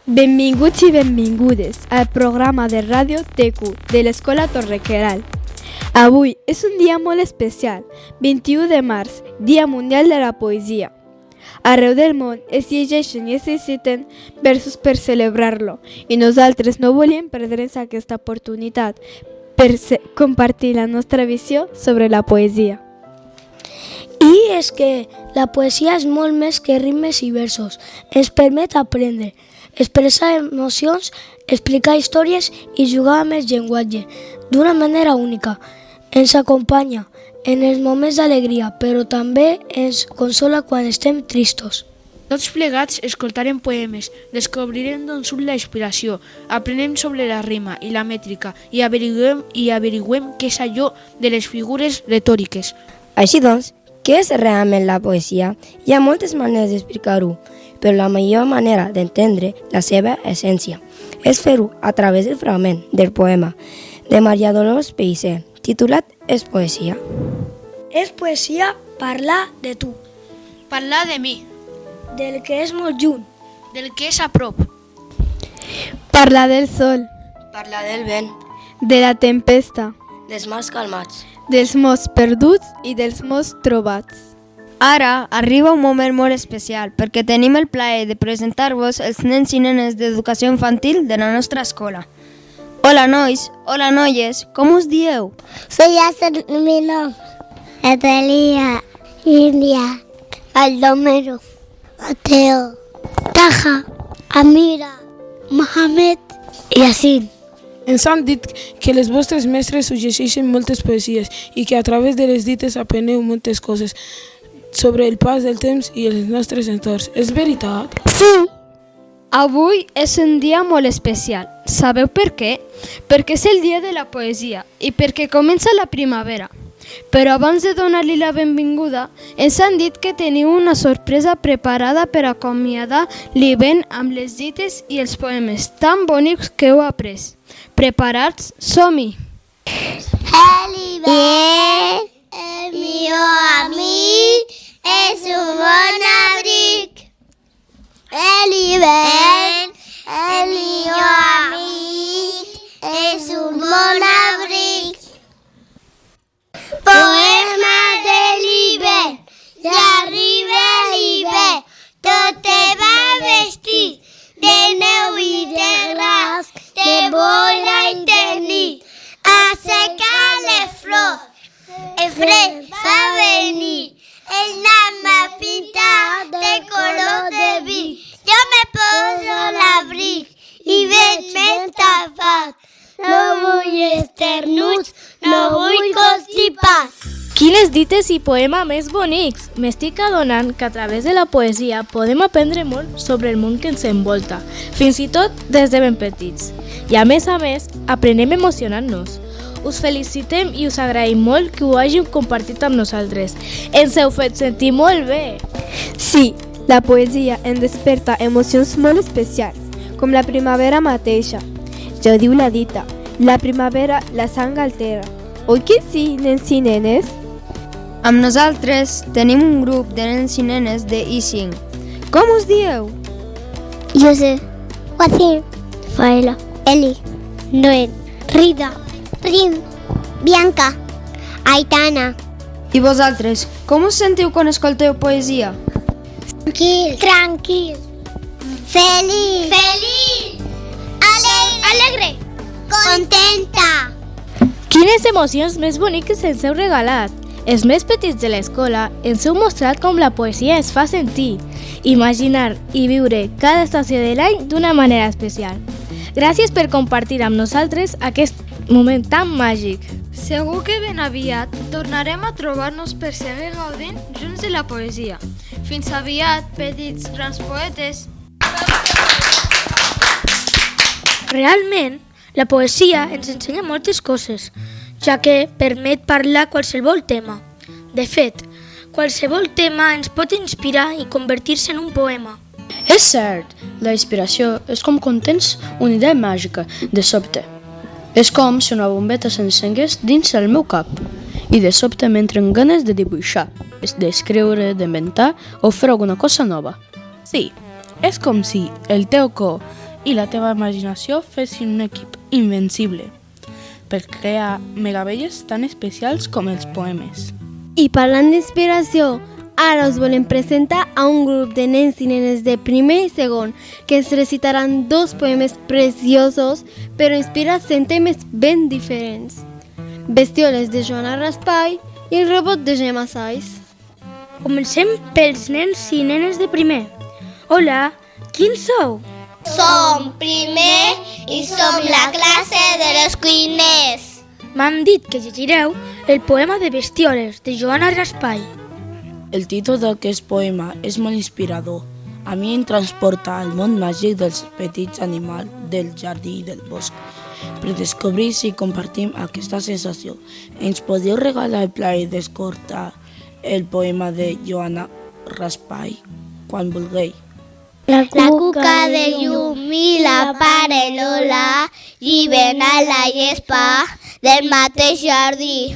Benvinguts i benvingudes al programa de ràdio TQ de l'Escola Torrequeral. Avui és un dia molt especial, 21 de març, Dia Mundial de la Poesia. Arreu del món es llegeixen i es citen versos per celebrar-lo i nosaltres no volíem perdre'ns aquesta oportunitat per compartir la nostra visió sobre la poesia. I és que la poesia és molt més que ritmes i versos. Ens permet aprendre, expressar emocions, explicar històries i jugar amb el llenguatge d'una manera única. Ens acompanya en els moments d'alegria, però també ens consola quan estem tristos. Tots plegats escoltarem poemes, descobrirem d'on surt la inspiració, aprenem sobre la rima i la mètrica i averiguem què és allò de les figures retòriques. Així doncs, què és realment la poesia? Hi ha moltes maneres d'explicar-ho, però la millor manera d'entendre la seva essència és fer-ho a través del fragment del poema de Maria Dolors Pellicer, titulat És poesia. És poesia parlar de tu, Parlar de mi, del que és molt lluny, del que és a prop, Parlar del sol, Parlar del vent, de la tempesta, dels mars calmats. dels mots perduts i dels mots trobats. Ara arriba un moment molt especial perquè tenim el plaer de presentar-vos els nens i nenes d'educació infantil de la nostra escola. Hola nois, hola noies, com us dieu? Soy Yasser, mi nombre. Etelia, India, Aldomero, Mateo, Taja, Amira, Mohamed i Yassin. Ens han dit que les vostres mestres us llegeixen moltes poesies i que a través de les dites apreneu moltes coses sobre el pas del temps i els nostres entorns. És veritat? Sí. Avui és un dia molt especial. Sabeu per què? Perquè és el dia de la poesia i perquè comença la primavera. Però abans de donar-li la benvinguda, ens han dit que teniu una sorpresa preparada per acomiadar l'hivern amb les dites i els poemes tan bonics que heu après. Preparats? Som-hi! El hivern, el millor amic, és un bon abric. El hivern, el millor amic, és un bon abric. Poema de l'hivern, ja arriba l'hivern, tot te va vestir de neu i de gras, de boira i de nit, a secar les flors, el fred va venir, el nam m'ha pintat de color de vi. Jo me poso l'abric i veig ben tapat, no vull esternuts, no vull constipats. Quines dites i poema més bonics! M'estic adonant que a través de la poesia podem aprendre molt sobre el món que ens envolta, fins i tot des de ben petits. I a més, aprenem emocionant-nos. Us felicitem i us agraïm molt que ho hàgiu compartit amb nosaltres. Ens heu fet sentir molt bé! Sí, la poesia ens desperta emocions molt especials, com la primavera mateixa. Ja ho diu la dita, la primavera la sang altera. Oi que sí, nens i nenes? Amb nosaltres tenim un grup de nens i nenes de I5. Com us dieu? Josep, Joaquín, Faela, Eli, Noel, Rida, Rim, Bianca, Aitana. I vosaltres, com us sentiu quan escolteu poesia? Tranquil, feliç, alegre, contenta. Quines emocions més boniques ens heu regalat! Els més petits de l'escola ens heu mostrat com la poesia es fa sentir, imaginar i viure cada estació de l'any d'una manera especial. Gràcies per compartir amb nosaltres aquest moment tan màgic. Segur que ben aviat tornarem a trobar-nos per seguir gaudint junts de la poesia. Fins aviat, petits grans poetes! Realment, la poesia ens ensenya moltes coses, ja que permet parlar qualsevol tema. De fet, qualsevol tema ens pot inspirar i convertir-se en un poema. És cert, la inspiració és com quan tens una idea màgica, de sobte. És com si una bombeta s'encengués dins el meu cap i de sobte m'entren ganes de dibuixar, d'escriure, d'inventar o fer alguna cosa nova. Sí, és com si el teu cor i la teva imaginació fessin un equip invencible per crear meravelles tan especials com els poemes. I parlant d'inspiració, ara us volem presentar a un grup de nens i nenes de primer i segon que ens recitaran 2 poemes preciosos però inspirats en temes ben diferents. Bestioles de Joana Raspall i el robot de Gemma Sais. Comencem pels nens i nenes de primer. Hola, quins sou? Som primer i som la classe de les cuiners. M'han dit que llegireu el poema de Bestioles de Joana Raspall. El títol d'aquest poema és molt inspirador. A mi em transporta al món màgic dels petits animals del jardí i del bosc. Per descobrir si compartim aquesta sensació, ens podeu regalar el plaer d'escoltar el poema de Joana Raspall quan vulgueu. La cuca de llum i la parerola lliven a la gespa del mateix jardí.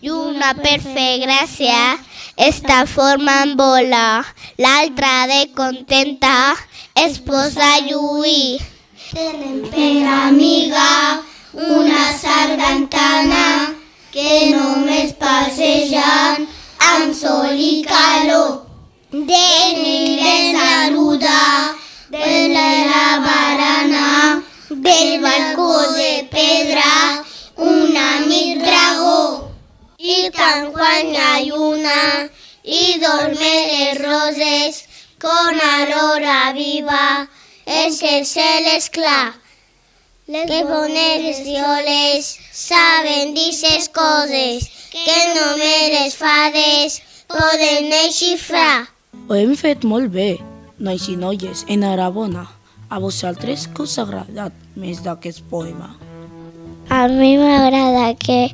I una per fer gràcia està formant bola, l'altra de contenta es posa a lluir. Tenen per amiga una sargantana que només passejant amb sol i calor. De nit les saluda de la barana del balcó de pedra un amic dragó. I tant quan hi ha lluna i dormen les roses con aurora viva és que el cel és clar. Les bones violes saben d'ixes coses que només les fades poden desxifrar. Ho hem fet molt bé, nois i noies, enhorabona. A vosaltres què us ha agradat més d'aquest poema? A mi m'agrada que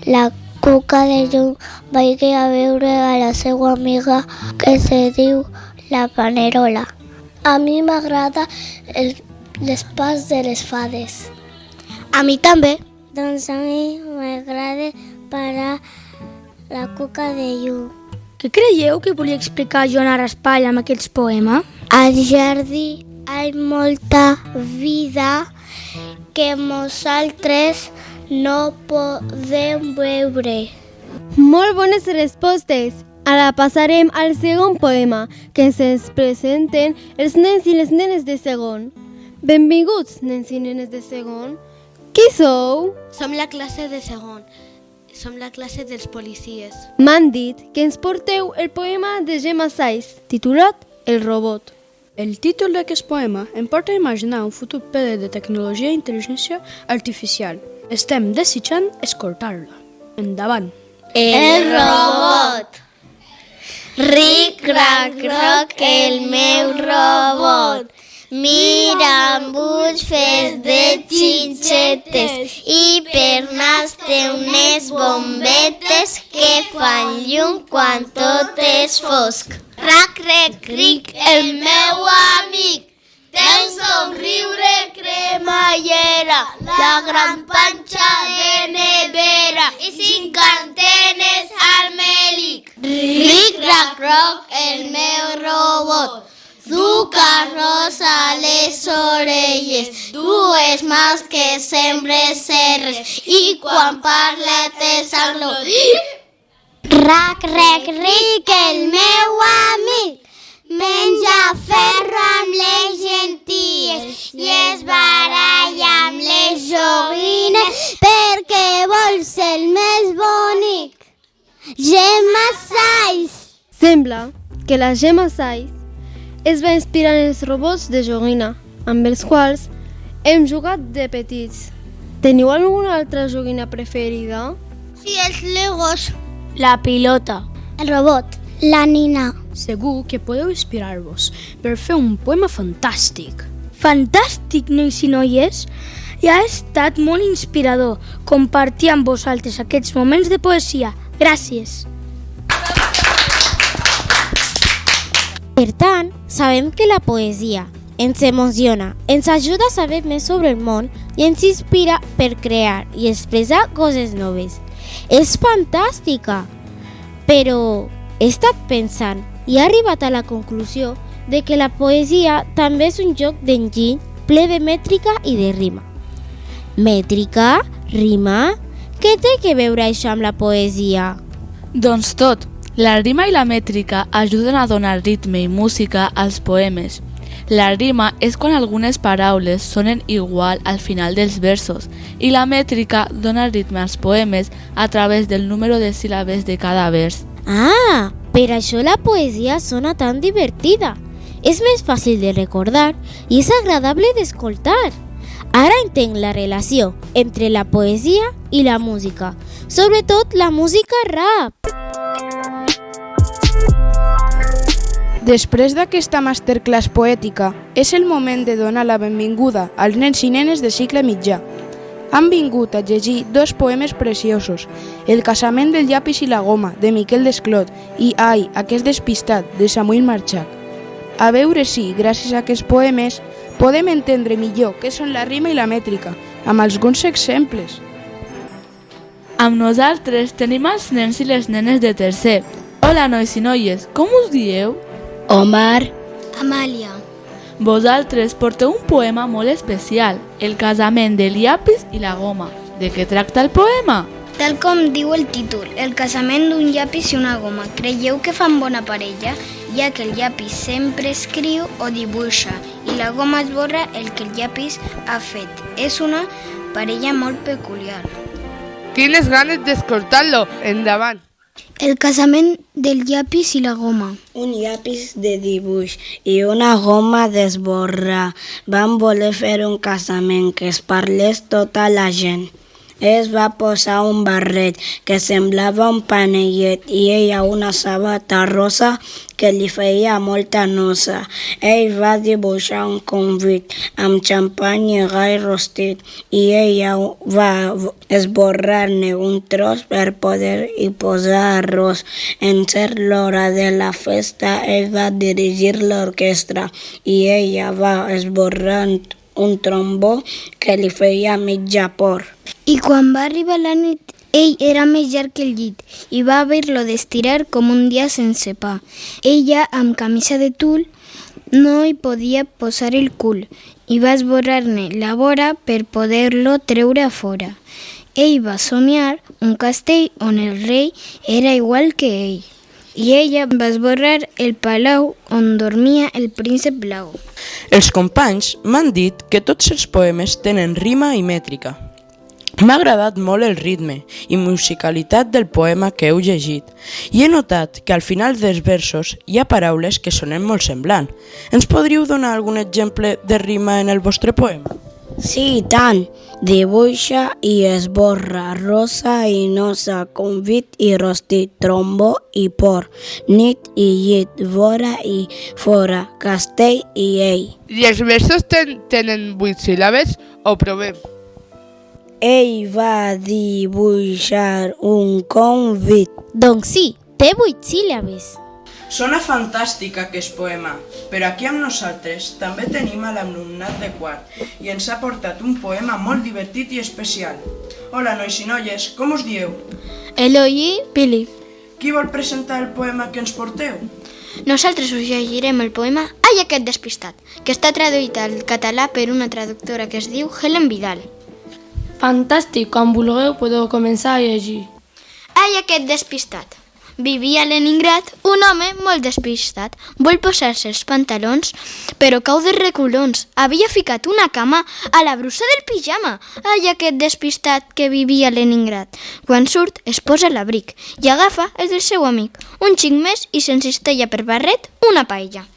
la cuca de llum vagi a veure a la seva amiga que se diu la panerola. A mi m'agrada l'espàs de les fades. A mi també. Doncs a mi m'agrada parar la cuca de llum. Què creieu que volia explicar Joana Raspall amb aquest poema? Al jardí hi ha molta vida que nosaltres no podem veure. Molt bones respostes! Ara passarem al segon poema, que ens presenten els nens i les nenes de segon. Benvinguts, nens i nenes de segon. Qui sou? Som la classe de segon. Som la classe dels policies. M'han dit que ens porteu el poema de Gemma Sais, titulat El robot. El títol d'aquest poema em porta a imaginar un futur ple de tecnologia i intel·ligència artificial. Estem desitjant escoltar-la. Endavant. El robot. Ric, rac, roc, el meu robot. Mira amb ulls fets de xinxetes i per nas té unes bombetes que fan llum quan tot és fosc. Rac, rec, ric, el meu amic, té un somriure cremallera, la gran panxa de nevera i 5 antenes al melic. Ric, rac, roc, el meu robot, du carros a les orelles, dues mans que sembren serres i quan parla té sangló. Rac, rec, ric, el meu amic, menja ferro amb les genties i es baralla amb les joguines perquè vol ser el més bonic. Gemma Sais. Sembla que la Gemma Sais es va inspirar en els robots de joguina, amb els quals hem jugat de petits. Teniu alguna altra joguina preferida? Sí, els legos. La pilota. El robot. La nina. Segur que podeu inspirar-vos per fer un poema fantàstic. Fantàstic, nois i noies! I ha estat molt inspirador compartir amb vosaltres aquests moments de poesia. Gràcies! Per tant, sabem que la poesia ens emociona, ens ajuda a saber més sobre el món i ens inspira per crear i expressar coses noves. És fantàstica! Però he estat pensant i he arribat a la conclusió de que la poesia també és un joc d'enginy ple de mètrica i de rima. Mètrica? Rima? Què té que veure això amb la poesia? Doncs tot. La rima i la mètrica ajuden a donar ritme i música als poemes. La rima és quan algunes paraules sonen igual al final dels versos i la mètrica dona ritme als poemes a través del número de síl·labes de cada vers. Ah, per això la poesia sona tan divertida. És més fàcil de recordar i és agradable d'escoltar. Ara entenc la relació entre la poesia i la música, sobretot la música rap. Després d'aquesta masterclass poètica, és el moment de donar la benvinguda als nens i nenes de cicle mitjà. Han vingut a llegir 2 poemes preciosos, El casament del llapis i la goma, de Miquel Desclot, i Ai, aquest despistat, de Samuel Marchak. A veure si, gràcies a aquests poemes, podem entendre millor què són la rima i la mètrica, amb alguns exemples. Amb nosaltres tenim els nens i les nenes de tercer. Hola, nois i noies, com us dieu? Omar. Amàlia. Vosaltres porteu un poema molt especial, El casament del llapis i la goma. De què tracta el poema? Tal com diu el títol, el casament d'un llapis i una goma. Creieu que fan bona parella, ja que el llapis sempre escriu o dibuixa i la goma esborra el que el llapis ha fet. És una parella molt peculiar. Quines ganes d'escoltar-lo! Endavant! El casament del llapis i la goma. Un llapis de dibuix i una goma d'esborrar. Van voler fer un casament que es parlés tota la gent. Es va posar un barret que semblava un panellet i ella una sabata rosa que li feia molta nosa. Ell va dibuixar un convit amb xampany i gai rostit i ella va esborrar-ne un tros per poder hi posar arròs. En ser l'hora de la festa, ell va dirigir l'orquestra i ella va esborrar un trombó que li feia mitja por. I quan va arribar la nit, ell era més llarg que el llit i va haver-lo d'estirar com un dia sense pa. Ella, amb camisa de tul, no hi podia posar el cul i va esborrar-ne la vora per poder-lo treure a fora. Ell va somiar un castell on el rei era igual que ell i ella va esborrar el palau on dormia el príncep blau. Els companys m'han dit que tots els poemes tenen rima i mètrica. M'ha agradat molt el ritme i musicalitat del poema que heu llegit i he notat que al final dels versos hi ha paraules que sonen molt semblant. Ens podríeu donar algun exemple de rima en el vostre poema? Sí, tant. Dibuixa i esborra, rosa i nosa, convit i rostit, trombó i por, nit i llit, vora i fora, castell i ell. I els versos tenen 8 síl·labes o provem? Ell va dibuixar un convit. Doncs sí, té 8 síl·labes. Sona fantàstic aquest poema, però aquí amb nosaltres també tenim a l'alumnat de quart i ens ha portat un poema molt divertit i especial. Hola, nois i noies, com us dieu? Eloi i Pili. Qui vol presentar el poema que ens porteu? Nosaltres us llegirem el poema Ai, aquest despistat, que està traduït al català per una traductora que es diu Helen Vidal. Fantàstic, quan vulgueu podeu començar a llegir. Ai, aquest despistat. Vivia a Leningrad un home molt despistat. Vol posar-se els pantalons, però cau de reculons. Havia ficat una cama a la brusa del pijama. Ai, aquest despistat que vivia a Leningrad. Quan surt, es posa l'abric i agafa el del seu amic. Un xic més i s'encistella per barret una paella.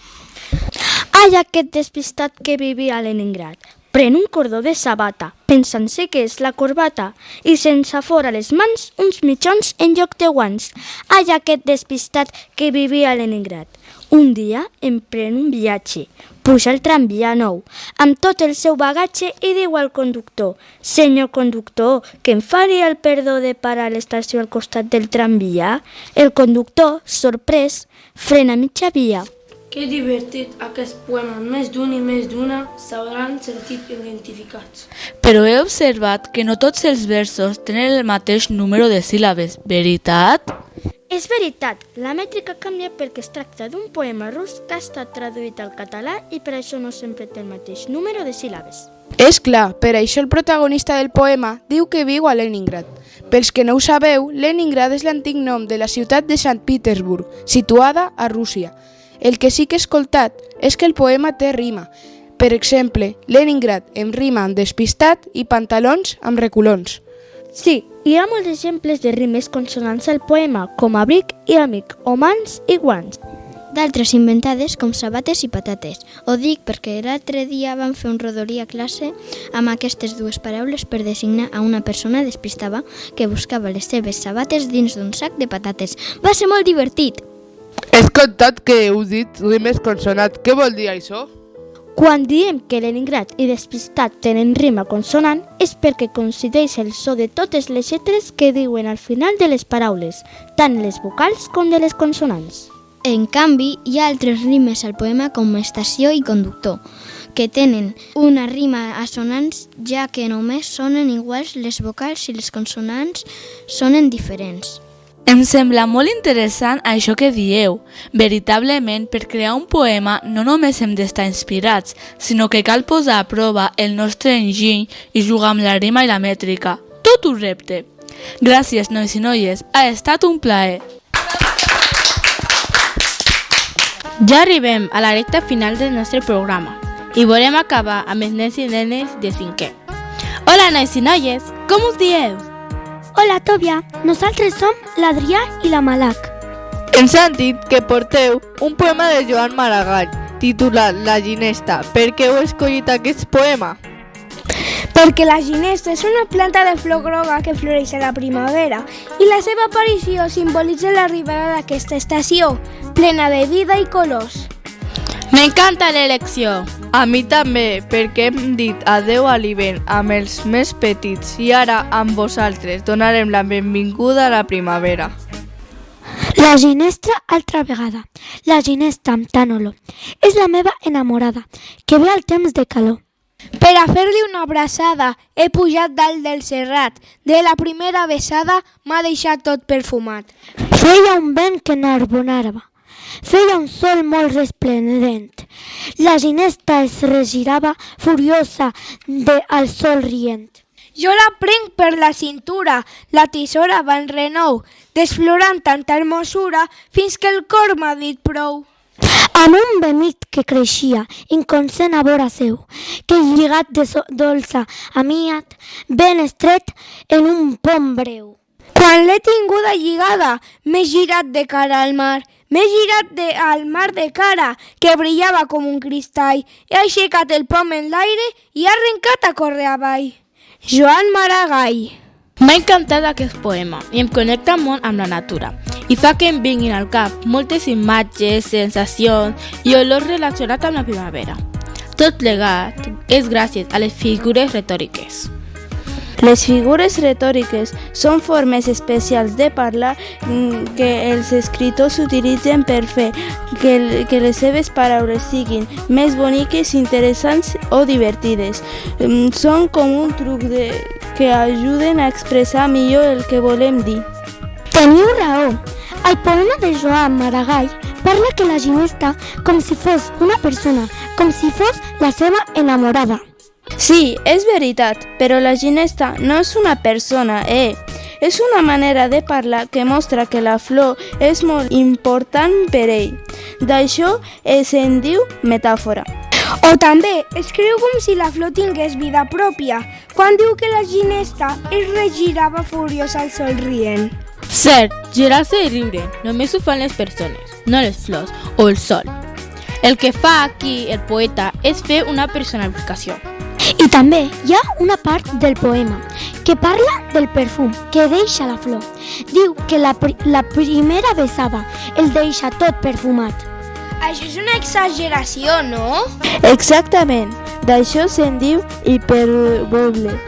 Ai, aquest despistat que vivia a Leningrad. Pren un cordó de sabata, pensant-se que és la corbata, i sense fora les mans uns mitjons en lloc de guants. Ai, aquest despistat que vivia a Leningrad. Un dia emprèn un viatge, puja al tramvia nou, amb tot el seu bagatge i diu al conductor: «Senyor conductor, que em faria el perdó de parar a l'estació al costat del tramvia?» El conductor, sorprès, frena mitja via. Que divertit aquest poema, més d'un i més d'una s'hauran sentit identificats. Però he observat que no tots els versos tenen el mateix número de síl·labes, veritat? És veritat, la mètrica canvia perquè es tracta d'un poema rus que ha estat traduït al català i per això no sempre té el mateix número de síl·labes. És clar, per això el protagonista del poema diu que viu a Leningrad. Pels que no ho sabeu, Leningrad és l'antic nom de la ciutat de Sant Petersburg, situada a Rússia. El que sí que he escoltat és que el poema té rima. Per exemple, Leningrad em rima amb despistat i pantalons amb reculons. Sí, hi ha molts exemples de rimes consonants al poema, com abric i amic, o mans i guants. D'altres inventades, com sabates i patates. Ho dic perquè l'altre dia vam fer un rodolí a classe amb aquestes dues paraules per designar a una persona despistada que buscava les seves sabates dins d'un sac de patates. Va ser molt divertit! He escoltat que heu dit rimes consonants. Què vol dir això? Quan diem que Leningrad i despistat tenen rima consonant és perquè coincideix el so de totes les lletres que diuen al final de les paraules, tant les vocals com de les consonants. En canvi, hi ha altres rimes al poema com estació i conductor, que tenen una rima assonants ja que només sonen iguals les vocals i les consonants sonen diferents. Em sembla molt interessant això que dieu. Veritablement, per crear un poema no només hem d'estar inspirats, sinó que cal posar a prova el nostre enginy i jugar amb la rima i la mètrica. Tot un repte. Gràcies, nois i noies. Ha estat un plaer. Ja arribem a la recta final del nostre programa i volem acabar amb els nens i nenes de 5è. Hola, nois i noies, com us dieu? Hola, Tòbia. Nosaltres som l'Adrià i la Malac. Hem sentit que porteu un poema de Joan Maragall, titulat La ginesta. Per què heu escollit aquest poema? Perquè la ginesta és una planta de flor groga que floreix a la primavera i la seva aparició simbolitza l'arribada d'aquesta estació, plena de vida i colors. M'encanta l'elecció. A mi també, perquè hem dit adeu a l'hivern amb els més petits i ara amb vosaltres donarem la benvinguda a la primavera. La ginesta altra vegada. La ginesta amb tant olor. És la meva enamorada, que ve al temps de calor. Per a fer-li una abraçada he pujat dalt del serrat. De la primera besada m'ha deixat tot perfumat. Feia un vent que n'arbonava. Feia un sol molt resplendent. La ginesta es regirava furiosa al sol rient. Jo la prenc per la cintura, la tisora va en renou, desflorant tanta hermosura fins que el cor m'ha dit prou. Amb un bemit que creixia, inconscient a vora seu, que lligat de dolça amiat, ben estret en un pom breu. Quan l'he tinguda lligada, m'he girat de cara al mar, m'he girat al mar de cara, que brillava com un cristall. He aixecat el pom en l'aire i he arrencat a córrer avall. Joan Maragall. M'ha encantat aquest poema i em connecta molt amb la natura i fa que em vinguin al cap moltes imatges, sensacions i olors relacionats amb la primavera. Tot plegat és gràcies a les figures retòriques. Les figures retòriques són formes especials de parlar que els escriptors utilitzen per fer que les seves paraules siguin més boniques, interessants o divertides. Són com un truc que ajuden a expressar millor el que volem dir. Teniu raó. El poema de Joan Maragall parla que la ginesta com si fos una persona, com si fos la seva enamorada. Sí, és veritat, però la ginesta no és una persona, és una manera de parlar que mostra que la flor és molt important per ell. D'això se'n diu metàfora. O també escriu com si la flor tingués vida pròpia, quan diu que la ginesta es regirava furiosa al sol rient. Cert, girar-se i riure només ho fan les persones, no les flors o el sol. El que fa aquí el poeta és fer una personificació. I també hi ha una part del poema que parla del perfum que deixa la flor. Diu que la primera besada el deixa tot perfumat. Això és una exageració, no? Exactament, d'això se'n diu hiperbole,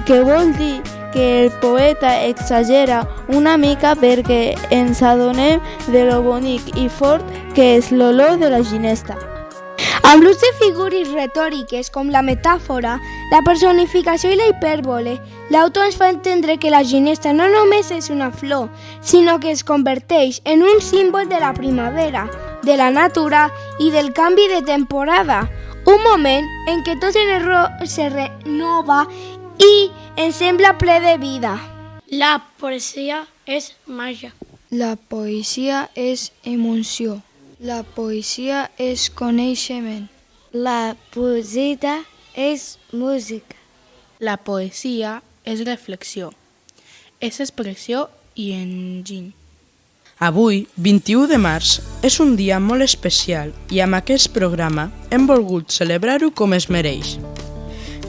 que vol dir que el poeta exagera una mica perquè ens adonem de lo bonic i fort que és l'olor de la ginesta. Amb l'ús de figures retòriques com la metàfora, la personificació i la hipèrbole, l'autor ens fa entendre que la ginesta no només és una flor, sinó que es converteix en un símbol de la primavera, de la natura i del canvi de temporada, un moment en què tot se renova i ens sembla ple de vida. La poesia és màgia. La poesia és emoció. La poesia és coneixement. La poesia és música. La poesia és reflexió. És expressió i enginy. Avui, 21 de març, és un dia molt especial i amb aquest programa hem volgut celebrar-ho com es mereix.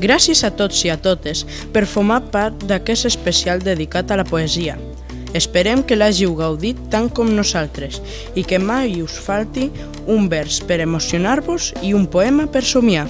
Gràcies a tots i a totes per formar part d'aquest especial dedicat a la poesia. Esperem que l'hàgiu gaudit tant com nosaltres i que mai us falti un vers per emocionar-vos i un poema per somiar.